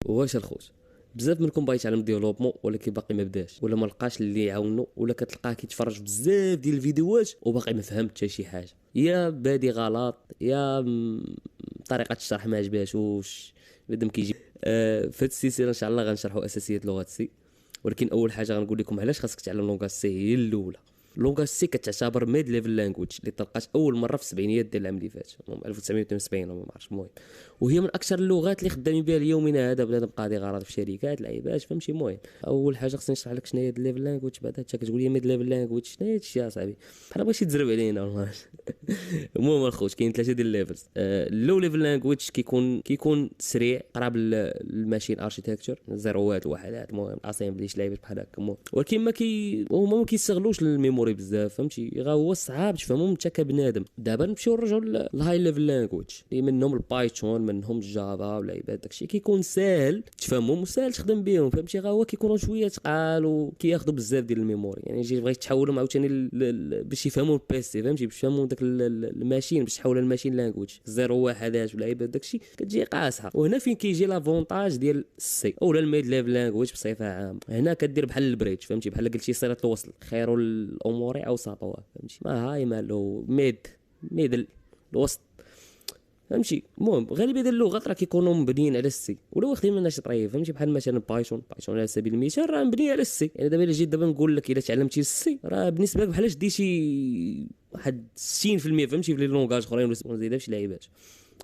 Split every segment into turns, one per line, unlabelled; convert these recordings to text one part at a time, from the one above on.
واش الخوت بزاف منكم باغي يتعلم ديفلوبمون ولكن باقي ما بداش ولا ما لقاش اللي يعاونو ولا كتلقاه كيتفرج بزاف ديال الفيديوهات وباقي ما فهم حتى شي حاجه يا بادي غلط يا طريقه الشرح ما عجباتوش بدا كيجي في هذه السلسله ان شاء الله غنشرحوا اساسيات لغه سي ولكن اول حاجه غنقول لكم علاش خاصك تعلم لونغاج سي هي الاولى. لونغاج سي كتعتبر ميد ليفل لانجويج اللي طلقات اول مره في السبعينيات ديال العام اللي فات 1972 ولا ما عرفتش المهم وهي من اكثر اللغات اللي خدامين بها اليومنا هذا بنادم قاضي غرض في شركات لعيبات فهمتي. المهم اول حاجه خصني نشرح لك شنو هي الليفل لانجويج بعدا انت كتقول لي ميد ليفل لانجويج شنو هذا الشيء اصاحبي بحال بغيتي تزرب علينا والله. المهم الخوت كاين ثلاثه ديال الليفلز. اللو ليفل لانجويج كيكون سريع قراب الماشين اركيتكتشر زيروات وحدات المهم اسامبليش لعيبات بحال هكا ولكن هما ما كيستغلوش الميموري بزاف فهمتي غا هو صعاب تفهمهم انت كبنادم. دابا نمشيو نرجعوا للهاي ليفل لانجويج اللي منهم البايثون منهم الجافا والعيبات داكشي كيكون ساهل تفهمهم وساهل تخدم بهم فهمتي غا هو كيكونوا شويه ثقال وكياخذوا بزاف ديال الميموري يعني يجي بغيت تحولهم عاوتاني باش يفهموا البيسي فهمتي باش يفهموا داك الماشين باش تحولها لماشين لانجويج زيرو وحدات والعيبات داكشي كتجي قاصحه. وهنا فين كيجي لافونتاج ديال السي اولا الميد ليفل لانجويج بصفه عامه. هنا كدير بحال البريدج فهمتي بحال قلتي صيغه الوصل خير الامور اوسطها فهمتي ما هاي مالو ميد الوسط فهمتي. المهم غالبيه ديال اللغات راه كيكونوا مبنيين على السي ولا واخدين منها شي طريف فهمتي بحال مثلا بايثون على سبيل المثال راه مبنيه على السي يعني دابا الا جيت دابا نقول لك الا تعلمتي السي راه بالنسبه لك بحال شديتي واحد 60% فهمتي في لي لونغاج اخرين ولا زيد في لعيبات.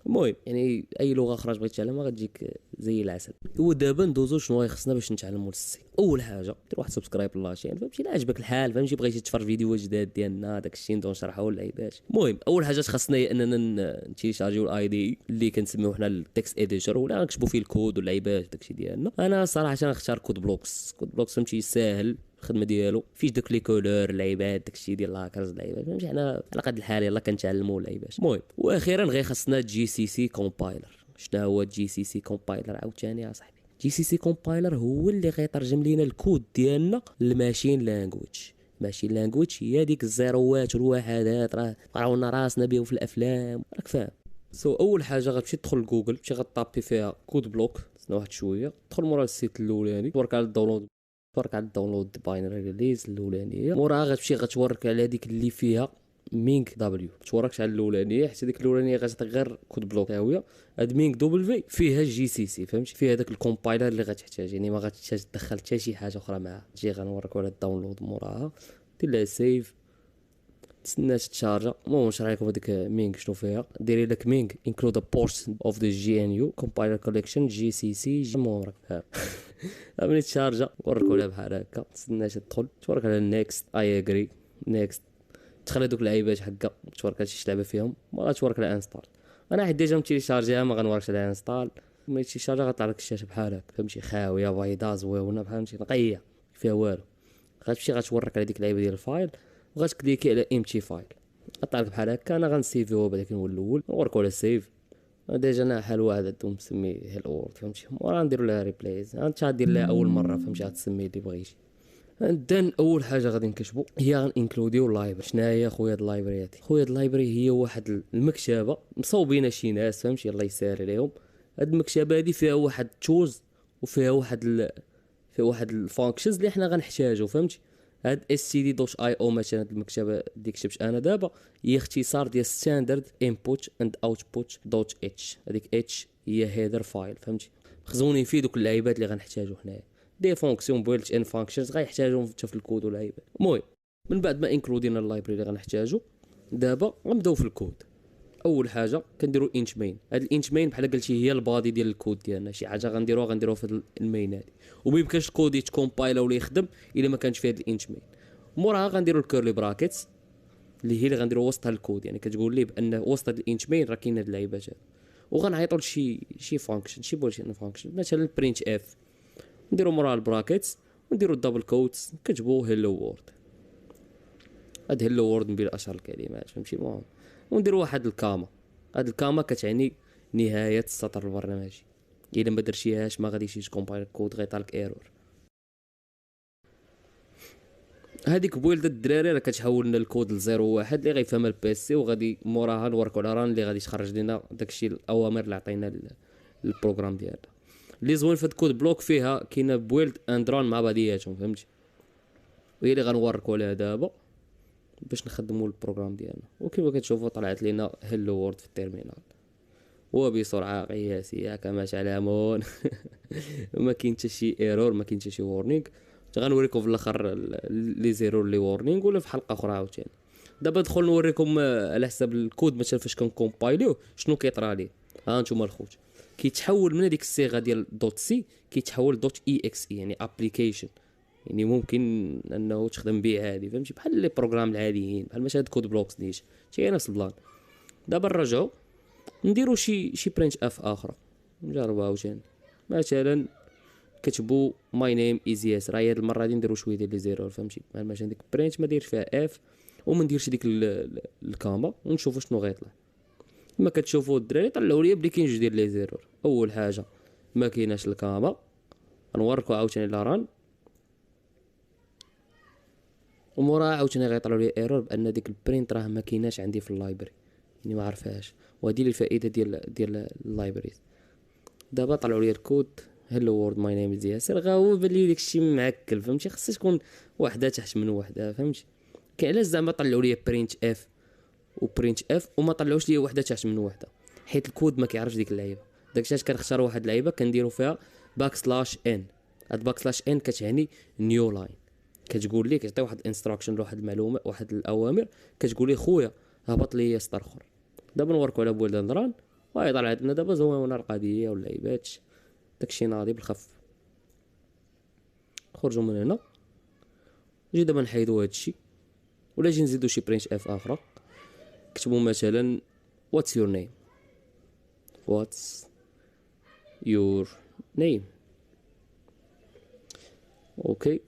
المهم يعني اي لغه اخرى بغيت تعلمها غتجيك زي العسل. ودابا ندوزو شنو خصنا باش نتعلموا السي. اول حاجه دير واحد سبسكرايب لاشين فهمتي الا عجبك الحال فهمتي بغيتي تفرج فيديوهات جداد ديالنا داكشي نديرو نشرحوا اللعيبات. المهم اول حاجه خاصنا هي اننا نتيشارجيو الاي دي اللي كنسميوه حنا التكست اديتور ولا نكتبوا فيه الكود واللعيبات داكشي ديالنا. انا صراحه نختار كود بلوكس فهمتي ساهل الخدمه ديالو فيش دوك لي كولور اللعيبات داكشي ديال لاكرز اللعيبات فهمتي حنا على قد الحال يلاه كنتعلموا اللعيبات. المهم واخيرا غير خاصنا جي سي سي كومبايلر. شنو هو جي سي سي كومبايلر عاوتاني يا صاحبي؟ جي سي سي كومبايلر هو اللي غيترجم لينا الكود ديالنا للماشين لانجويج. ماشين لانجويج هي ديك الزيروات والوحدات راه قراونا راسنا بهم في الافلام راك فاهم. اول حاجه غتمشي تدخل لجوجل تمشي غطابي فيها كود بلوك استنى واحد شويه تدخل مورا السيت الاولاني تورك على الداونلود باينري ريليز الاولانيه موراها غتمشي غتورك على هذيك اللي فيها مينغ دبليو توركش على الاولانيه حيت هذيك الاولانيه غتعطيك غير كود بلوك هاويه. هاد مينغ دبليو فيها جي سي سي فهمتي فيها داك الكومبايلر اللي غتحتاج يعني ما غتحتاج تدخل حتى شي حاجه اخرى معاه. تجي غنوريك على الداونلود موراها دير لها سيف تسنى تشارجا. المهم نشرح لكم هذيك مينغ شنو فيها. ديري لك مينغ انكلود ا بورشن اوف ذا جي ان يو كومبايلر كوليكشن جي سي سي جي مورك ملي تشارجا وركوا لها بحال هكا تسنى تدخل تورك على نيكست اي اجري نيكست تدخل هذوك اللعيبات هكا تورك على شي لعبه فيهم ما تورك على انستال. انا حيت ديجا متيشارجيها ما غنوركش على انستال ملي تيشارجا غطلع لك الشاشه بحال هكا فهمتي خاويه بيضاء زويونه فهمتي نقيه فيها والو. غتمشي غتورك على ديك اللعيبه ديال الفايل وغتكليكي على امتي فايل غطلع لك بحال هكا. انا غنسيفيو بعدا كنول الاول نوركو على سيف ديجا انا حال واحد مسمي هيل وورد فهمتي ورا نديرو لها ريبليز انت غدير لها اول مره فهمتي غتسمي اللي بغيتي. دن اول حاجه غادي نكتبوا هي غنكلوديو لايبرري. شنو هي خويا هاد اللايبرري هادي؟ خويا هاد اللايبرري هي واحد المكتبه مصوبينها شي ناس فهمتي الله يسهل عليهم. هاد المكتبه هادي فيها واحد تولز وفيها واحد الفانكشنز اللي حنا غنحتاجو فهمتي. هاد اس سي دي دوت اي او مثلا المكتبه اللي كتبت انا دابا هي اختصار ديال ستاندرد انبوت اند اوتبوت دوت اتش. هذيك اتش هي هيدر فايل فهمتي مخزونين فيه دوك اللعيبات اللي غنحتاجو حنايا دي فونكسيون بويلت ان فانكشنز غيحتاجوهم حتى في الكود والعيبات. المهم من بعد ما انكلودينا اللايبرري اللي غنحتاجو دابا غنبداو في الكود. اول حاجه كنديروا انت مين. هاد الانت مين بحال قلتي هي البادي ديال الكود ديالنا شي حاجه غنديروها في المين هادي وما يمكنش الكود يتكومبايلا ولا يخدم الا ما كانش فيه هاد الانت مين. موراها غنديروا الكيرلي براكيتس اللي هي اللي غنديروا وسطها الكود يعني كتقول لي بان وسط هاد الانت مين راه كاين هاد اللعيبات هاد وغنعيطوا لشي فانكشن شي بولشين فانكشن مثلا برينت اف نديروا موراها البراكيتس ونديروا الدبل كوتس نكتبوا هيلو وورد. هاد هيلو وورد بين اشهر الكلمات فهمتي المهم ونديروا واحد الكاما. هاد الكاما كتعني نهايه السطر البرنامجي الا ما درتيهاش ما غاديش يتكومبايل الكود غيطلق ايرور. هذيك بويلد الدراري راه كتحول لنا الكود لزيرو واحد اللي غيفهم البيسي وغادي موراها نوركو على ران اللي غادي تخرج لنا داكشي الاوامر اللي عطينا البروغرام ديالنا. اللي زوين في هاد كود بلوك فيها كاينه بويلد اند ران مع بعضياتهم فهمتي، وهي اللي غنوريكو عليها دابا باش نخدموا البروغرام ديالنا. وكيما كتشوفوا طلعت لينا هيلو وورد في التيرمينال وبسرعه قياسيه كما تعلمون. ما كاين حتى شي ايرور، ما كاين حتى شي وورنينغ. غنوريكم في الاخر لي زيرو لي وورنينغ ولا في حلقه اخرى عاوتاني. دابا ندخل نوريكم على حساب الكود مثلا فاش كنكومبايليو شنو كيطرا ليه. ها نتوما الخوت كيتحول من هذيك الصيغه ديال دوت سي كيتحول دوت اي اكس اي، يعني ابليكيشن، يعني ممكن انه تخدم به عادي فهمتي، بحال لي بروغرام العاديين بحال ماشي هاد كود بلوكس نيت تي نفس البلان. دابا نرجعوا نديروا شي برينت اف اخرى نجربوا عاوتاني. مثلا كتبوا ماي نيم از ياسر، هاد المره غادي نديروا شويه ديال لي زيرو فهمتي، بحال مثلا ديك برينت ما دايرش فيها اف وما نديرش ديك الكاما ونشوفوا شنو غيطلع. كما كتشوفوا الدراري طلعوا لي بلي كاين جوج ديال لي زيرو. اول حاجه ما كايناش الكاما، غنوريكم عاوتاني لا ران وموراها عاوتاني غيطلعوا لي ايرور بان ديك البرينت راه ما كايناش عندي في اللايبرري، يعني ما عرفهاش. وهذه اللي الفائده ديال اللايبرريز. دابا طلعوا لي الكود هلو وورد ماي نيم از ياسر، غاو بلي داكشي معكل فهمتي، خاصها تكون وحده تحت من وحده فهمتي. كاين علاش زعما طلعوا لي برينت اف وبرينت اف وما طلعوش لي وحده تحت من وحده، حيت الكود ما كيعرفش ديك اللعيبه. داكشي علاش كنختار واحد اللعيبه كنديروا فيها باك سلاش ان. هاد باك سلاش ان كتعني نيو لاين، كتقول ليه كتعطي واحد انستراكشن لواحد المعلومه واحد الاوامر كتقول ليه خويا هبط لي سطر اخر. دابا نوركو على بويلد اند ران وهي طلعت لنا دابا زوينه القضيه واللعيبات داكشي ناضي بالخف. خرجوا من هنا نجي دابا نحيدوا هادشي ولا نجي نزيدو شي برينت اف اخرى. كتبوا مثلا واتس يور نيم، واتس يور نيم. اوكي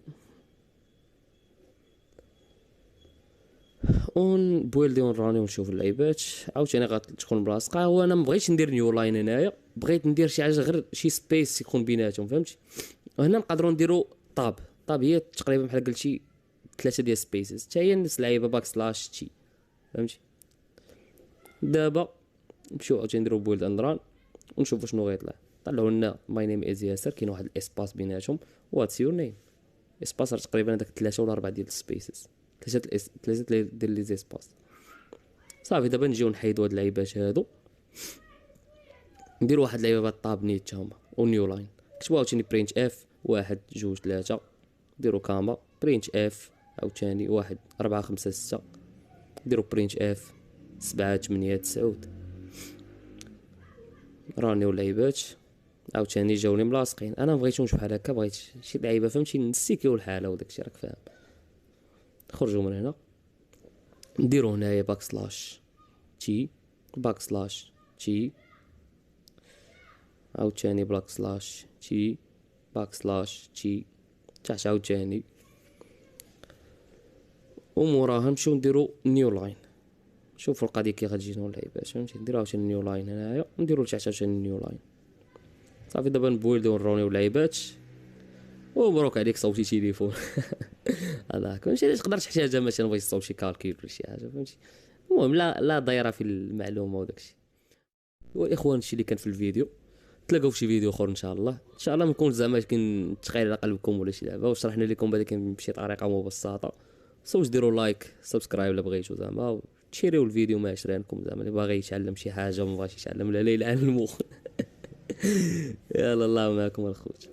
اون بويلدي اون راني ونشوف اللعيبات عاوتاني غتكون بلاصقه. هو انا مبغيتش ندير نيو لاين هنايا، بغيت ندير شي حاجه غير شي سبيس يكون بيناتهم فهمتي. وهنا نقدروا نديروا طاب هي تقريبا بحال قلتي 3 ديال سبيسز حتى هي نفس اللعيبه باك سلاش تي فهمتي. دابا نمشيو عاوتاني نديرو بويلد اند ران ونشوفوا شنو غيطلع. طلعوا لنا ماي نيم از ياسر، كاين واحد الاسباس بيناتهم. واتس يور نيم اسباس راه تقريبا هذاك 3 ولا 4 ديال السبيسز، 3 ديال لي زيسباس. صافي دابا نجيو نحيدوا هاد اللعيبات هادو نديروا واحد اللعيبه بالطاب نيت هما ونيو لاين. كتبوا عاوتاني برينت اف 1 2 3 ديروا كاما برينت اف عاوتاني 1 4 5 6 ديروا برينت اف 7 8 9 رانيو اللعيبات عاوتاني جاوني ملاصقين. انا مبغيتهمش بحال هكا، بغيت شي لعيبه فهمتي نسيكيو الحاله وداكشي راك فاهم. خرجوا من هنا نديرو هنايا باك سلاش تي باك سلاش تي عاوتاني باك سلاش تي باك سلاش تي تحت عاوتاني وموراها نمشيو نديرو نيو لاين. شوفوا القضيه كي غتجينا اللعيبات فهمتي. نديرو عاوتاني نيو لاين هنايا ونديرو لتحت عاوتاني نيو لاين. صافي دابا نبويلدو ونرونيو اللعيبات ومبروك عليك صوتي تليفون. هذاك فهمتي تقدر تحتاجها مثلا بغيتي تصاوب شي كالكيل ولا شي حاجه فهمتي. المهم لا دايره في المعلومه وداكشي. والاخوان الشيء اللي كان في الفيديو تلاقاو في شي فيديو اخر ان شاء الله. ان شاء الله ما نكون زعما كنتخيل على قلبكم ولا شي لعبه وشرحنا لكم بعدا بشي طريقه مبسطه. سوش ديروا لايك سبسكرايب الا بغيتو زعما وتشيريو الفيديو مع عشرينكم زعما اللي باغي يتعلم شي حاجه وما بغاش يتعلم لا يلعن المخ. يلا الله معكم الخوت.